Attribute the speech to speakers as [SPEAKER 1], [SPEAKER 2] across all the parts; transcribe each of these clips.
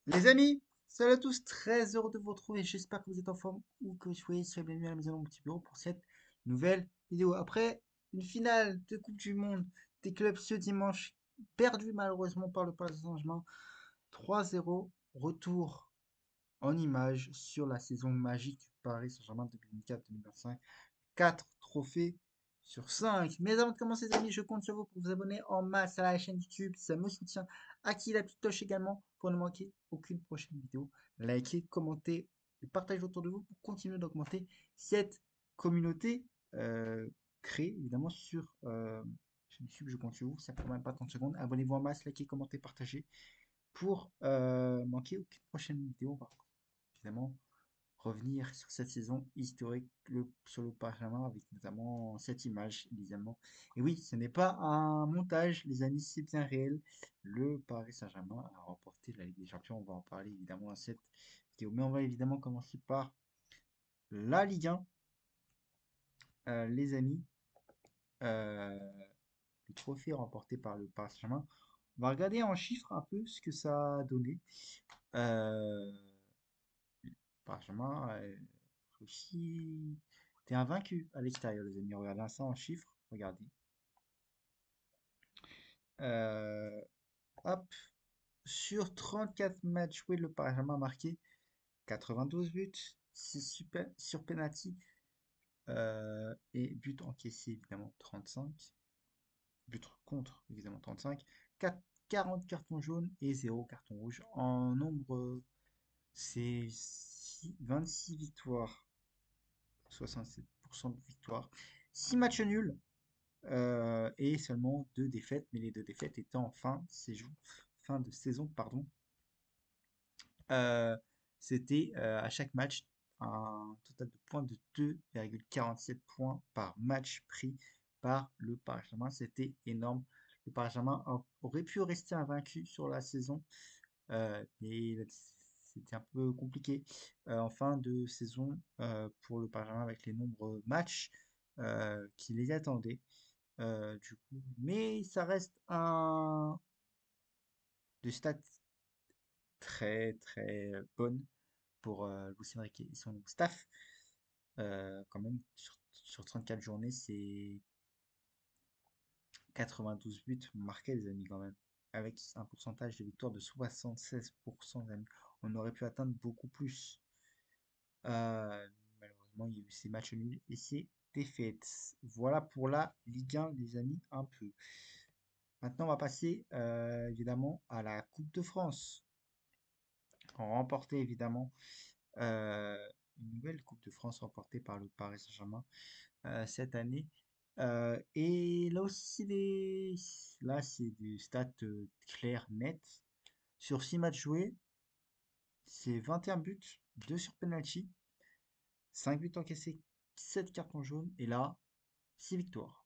[SPEAKER 1] Les amis, salut à tous, très heureux de vous retrouver. J'espère que vous êtes en forme ou que soyez bienvenue à la maison de mon petit bureau pour cette nouvelle vidéo. Après une finale de Coupe du Monde des clubs ce dimanche, perdu malheureusement par le Paris Saint-Germain, 3-0, retour en image sur la saison magique du Paris Saint-Germain 2024-2025. 4 trophées sur 5. Mais avant de commencer, les amis, je compte sur vous pour vous abonner en masse à la chaîne YouTube. Ça me soutient. Activez la petite cloche également pour ne manquer aucune prochaine vidéo. Likez, commentez et partagez autour de vous pour continuer d'augmenter cette communauté créée évidemment sur chaîne YouTube. Je compte sur vous. Ça prend même pas 30 secondes. Abonnez-vous en masse, likez, commentez, partagez pour manquer aucune prochaine vidéo. On va évidemment revenir sur cette saison historique sur le Parlement avec notamment cette image, évidemment. Et oui, ce n'est pas un montage, les amis, c'est bien réel. Le Paris Saint-Germain a remporté la Ligue des Champions. On va en parler évidemment dans cette vidéo. Mais on va évidemment commencer par la Ligue 1, les amis. Euh, le trophée remporté par le Paris Saint-Germain. On va regarder en chiffres un peu ce que ça a donné. Euh, Paris Saint-Germain a réussi. T'es invaincu à l'extérieur, les amis. Regardez ça en chiffres. Regardez. Euh, Hop. Sur 34 matchs joués, le Paris Saint-Germain a marqué 92 buts, 6 sur penalty et buts encaissés, évidemment, 35. Buts contre, évidemment, 35. 40 cartons jaunes et 0 carton rouge. En nombre, c'est 26 victoires, 67% de victoires. 6 matchs nuls, et seulement 2 défaites, mais les 2 défaites étant en fin de saison, pardon. Euh, C'était à chaque match un total de points de 2,47 points par match pris par le Paris Saint-Germain. C'était énorme. Le Paris Saint-Germain aurait pu rester invaincu sur la saison, mais c'était un peu compliqué en fin de saison pour le Paris Saint-Germain avec les nombreux matchs qui les attendaient. Du coup, mais ça reste un de stats très très bonnes pour Luis Enrique et son staff. Quand même, sur 34 journées, c'est 92 buts marqués, les amis, quand même. Avec un pourcentage de victoire de 76%, les amis. On aurait pu atteindre beaucoup plus. Malheureusement, il y a eu ces matchs nuls et ces défaites. Voilà pour la Ligue 1, les amis, un peu. Maintenant, on va passer évidemment à la Coupe de France. On remportait évidemment euh, une nouvelle Coupe de France remportée par le Paris Saint-Germain cette année. Et là aussi, là, c'est des stats clairs, nets. Sur 6 matchs joués, c'est 21 buts, 2 sur penalty, 5 buts encaissés, 7 cartons jaunes. Et là, 6 victoires.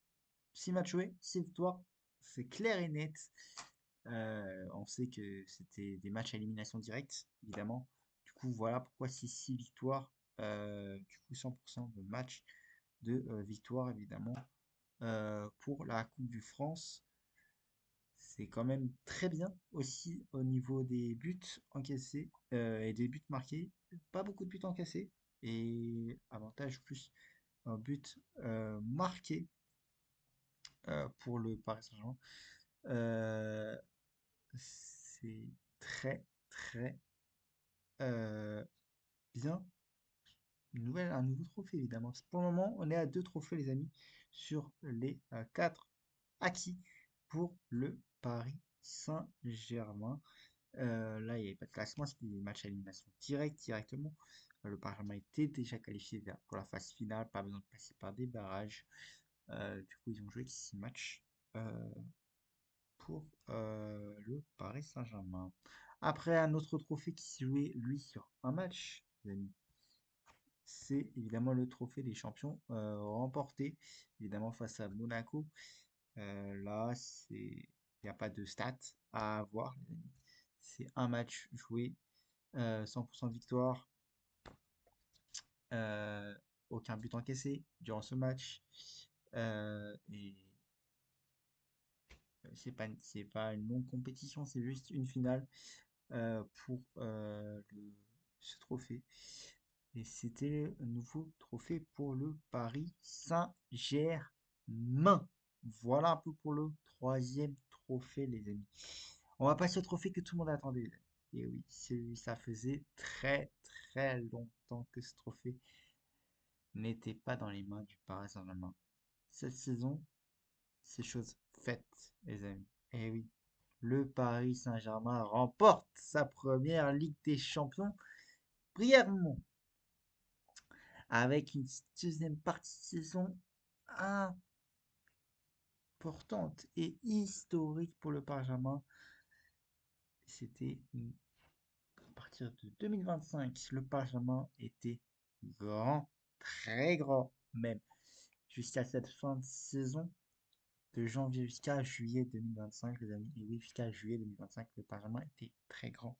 [SPEAKER 1] 6 matchs joués, 6 victoires. C'est clair et net. On sait que c'était des matchs à élimination directe, évidemment. Du coup, voilà pourquoi c'est 6 victoires. Du coup, 100% de match de victoire, évidemment, pour la Coupe du France. C'est quand même très bien aussi au niveau des buts encaissés et des buts marqués. Pas beaucoup de buts encaissés et avantage plus un but marqué pour le Paris Saint-Germain. Euh, c'est très très bien. Un nouveau trophée évidemment. Pour le moment, on est à 2 trophées les amis sur les 4 acquis pour le Paris Saint-Germain. Là, il n'y avait pas de classement, c'était des matchs à élimination directement. Le Paris Saint-Germain était déjà qualifié pour la phase finale, pas besoin de passer par des barrages. Du coup, ils ont joué 6 matchs euh, pour le Paris Saint-Germain. Après, un autre trophée qui s'est joué, lui, sur un match, les amis, c'est évidemment le trophée des champions remporté, évidemment face à Monaco. Là, il n'y a pas de stats à avoir, les amis. C'est un match joué, 100% de victoire, euh, aucun but encaissé durant ce match. Et c'est pas une longue compétition, c'est juste une finale. pour ce trophée. Et c'était un nouveau trophée pour le Paris Saint-Germain. Voilà un peu pour le troisième trophée, les amis. On va passer au trophée que tout le monde attendait, les amis. Et oui, ça faisait très très longtemps que ce trophée n'était pas dans les mains du Paris Saint-Germain. Cette saison, c'est chose faite, les amis. Et oui, le Paris Saint-Germain remporte sa première Ligue des Champions brièvement, avec une deuxième partie de saison importante et historique pour le Paris Saint-Germain. C'était à partir de 2025, le Paris Saint-Germain était grand, très grand même, jusqu'à cette fin de saison, de janvier jusqu'à juillet 2025, les amis. Et oui, jusqu'à juillet 2025, le Paris Saint-Germain était très grand.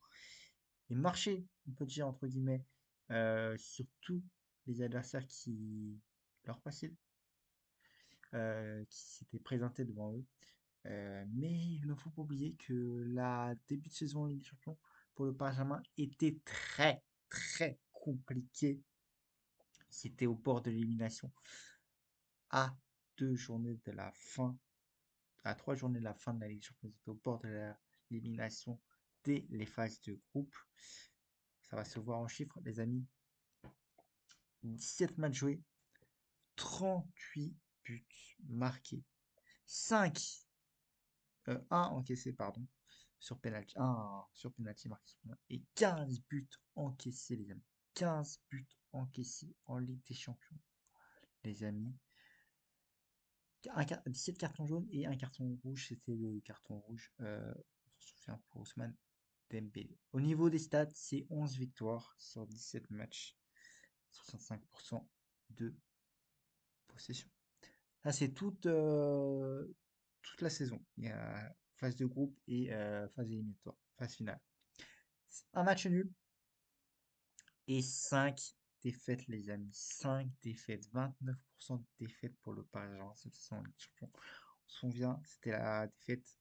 [SPEAKER 1] Et marchait, on peut dire, entre guillemets, sur tous les adversaires qui leur passaient, qui s'étaient présentés devant eux. Mais il ne faut pas oublier que la début de saison en Ligue des Champions pour le Paris Saint-Germain était très, très compliqué. C'était au bord de l'élimination à 2 journées de la fin, à 3 journées de la fin de la Ligue des Champions. C'était au bord de l'élimination dès les phases de groupe. Ça va se voir en chiffres, les amis. 17 matchs joués, 38 buts marqués, 5, 1 encaissé, pardon, sur penalty, 1 sur penalty marqué sur penalty, et 15 buts encaissés, les amis. 15 buts encaissés en Ligue des Champions, les amis. 17 cartons jaunes et un carton rouge, c'était le carton rouge, on se souvient, pour Ousmane Dembélé. Au niveau des stats, c'est 11 victoires sur 17 matchs, 65% de possession. Ça, c'est toute la saison. Il y a phase de groupe et phase éliminatoire, phase finale. Un match nul et 5 défaites, les amis. 5 défaites, 29% de défaites pour le Paris Saint-Germain cette saison en Ligue des Champions. On se souvient, c'était la défaite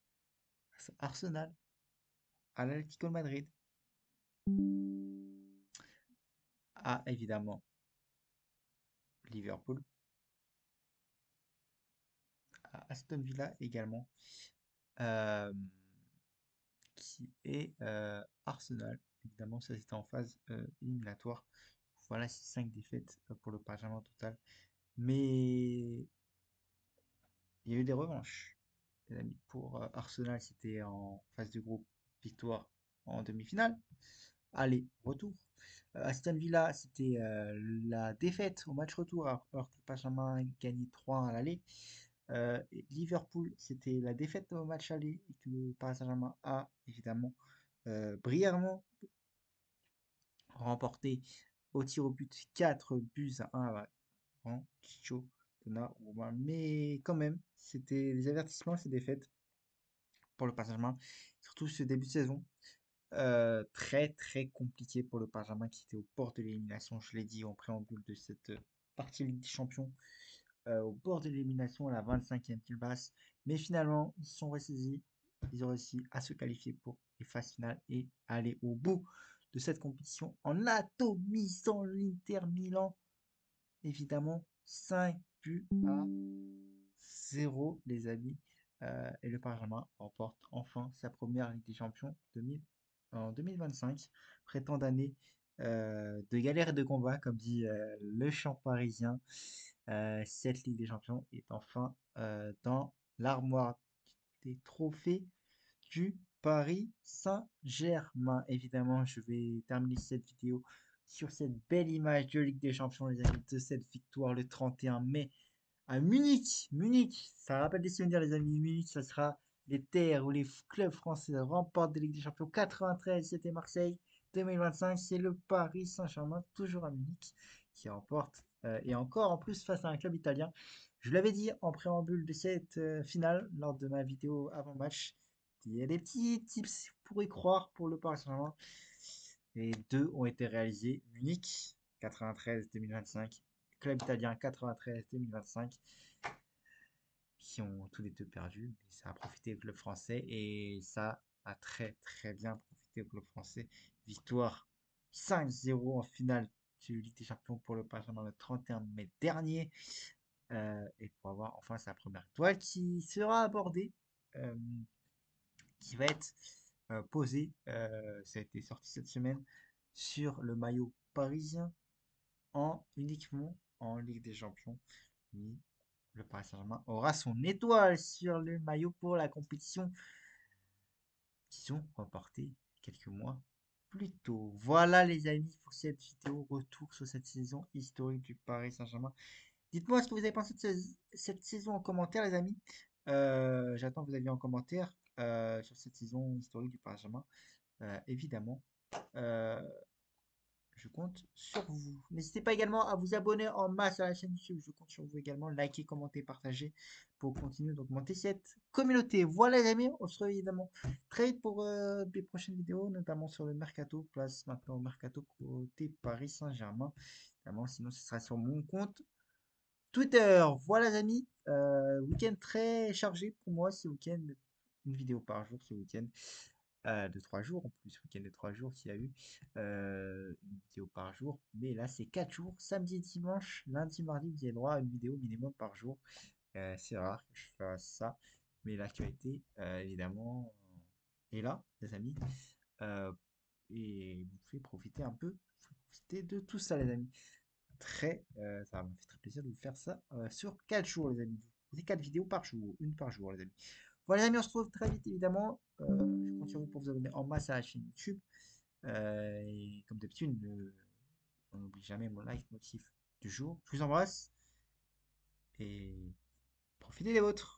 [SPEAKER 1] face à Arsenal, à l'Atlético de Madrid, à évidemment Liverpool, à Aston Villa également, euh, qui est Arsenal. Évidemment, ça c'était en phase éliminatoire. Voilà, c'est 5 défaites pour le Paris Saint-Germain au total. Mais il y a eu des revanches, les amis. Pour Arsenal, c'était en phase de groupe, victoire en demi-finale. Allez, retour. Aston Villa, c'était la défaite au match retour, alors que le Paris Saint-Germain gagnait 3-1 à l'aller. Et Liverpool, c'était la défaite au match aller et que le Paris Saint-Germain a évidemment brièvement remporté au tir au but 4 buts à 1 grand Chicho Donnarumma. Mais quand même, c'était des avertissements, ces défaites pour le Paris Saint-Germain, surtout ce début de saison. Très très compliqué pour le Paris Saint-Germain qui était au bord de l'élimination, je l'ai dit en préambule de cette partie Ligue des Champions, au bord de l'élimination à la 25e pile basse. Mais finalement, ils se sont ressaisis, ils ont réussi à se qualifier pour les phases finales et aller au bout de cette compétition en atomisant l'Inter Milan. Évidemment, 5 buts à 0, les amis. Et le Paris Saint-Germain remporte enfin sa première Ligue des Champions en 2025. Après tant d'années de galères et de combats, comme dit le chant parisien, cette Ligue des Champions est enfin dans l'armoire des trophées du Paris Saint-Germain. Évidemment, je vais terminer cette vidéo sur cette belle image de Ligue des Champions, les amis, de cette victoire le 31 mai à Munich. Munich, ça rappelle des souvenirs, les amis. Munich, ça sera les terres où les clubs français remportent des Ligues des Champions. 93, c'était Marseille. 2025, c'est le Paris Saint-Germain, toujours à Munich, qui remporte. Et encore en plus face à un club italien. Je l'avais dit en préambule de cette finale, lors de ma vidéo avant-match. Il y a des petits tips pour y croire pour le Paris Saint-Germain. Les deux ont été réalisés. Munich, 93-2025. Club italien, 93-2025. Qui ont tous les deux perdu. Mais ça a profité au club français et ça a très très bien profité remporté au club français. Victoire 5-0 en finale de Ligue des Champions pour le Paris Saint-Germain le 31 mai dernier. Et pour avoir enfin sa première étoile qui sera abordée, euh, qui va être posée, ça a été sorti cette semaine, sur le maillot parisien uniquement en Ligue des Champions. Oui, le Paris Saint-Germain aura son étoile sur le maillot pour la compétition qu'ils ont remporté quelques mois plus tôt. Voilà les amis pour cette vidéo retour sur cette saison historique du Paris Saint-Germain. Dites-moi ce que vous avez pensé de cette saison en commentaire les amis. J'attends vos avis en commentaire sur cette saison historique du Paris Saint-Germain. Évidemment. Euh, Je compte sur vous. N'hésitez pas également à vous abonner en masse à la chaîne YouTube. Je compte sur vous également. Likez, commentez, partagez pour continuer d'augmenter cette communauté. Voilà les amis, on se retrouve évidemment très vite pour des prochaines vidéos, notamment sur le Mercato. Place maintenant au Mercato côté Paris Saint-Germain. Évidemment, sinon ce sera sur mon compte Twitter. Voilà les amis, week-end très chargé pour moi ce week-end. Une vidéo par jour ce week-end de 3 jours, en plus, week-end de 3 jours s'il y a eu une vidéo par jour. Mais là, c'est 4 jours, samedi, dimanche, lundi, mardi, vous avez droit à une vidéo minimum par jour. C'est rare que je fasse ça, mais l'actualité, évidemment, est là, les amis. Euh, et vous pouvez profiter un peu, profiter de tout ça, les amis. Ça m'a fait très plaisir de vous faire ça sur 4 jours, les amis. C'est 4 vidéos par jour, une par jour, les amis. Voilà, les amis, on se retrouve très vite, évidemment. Je compte sur vous pour vous abonner en masse à la chaîne YouTube. Et comme d'habitude, on n'oublie jamais mon like motif du jour. Je vous embrasse et profitez des vôtres.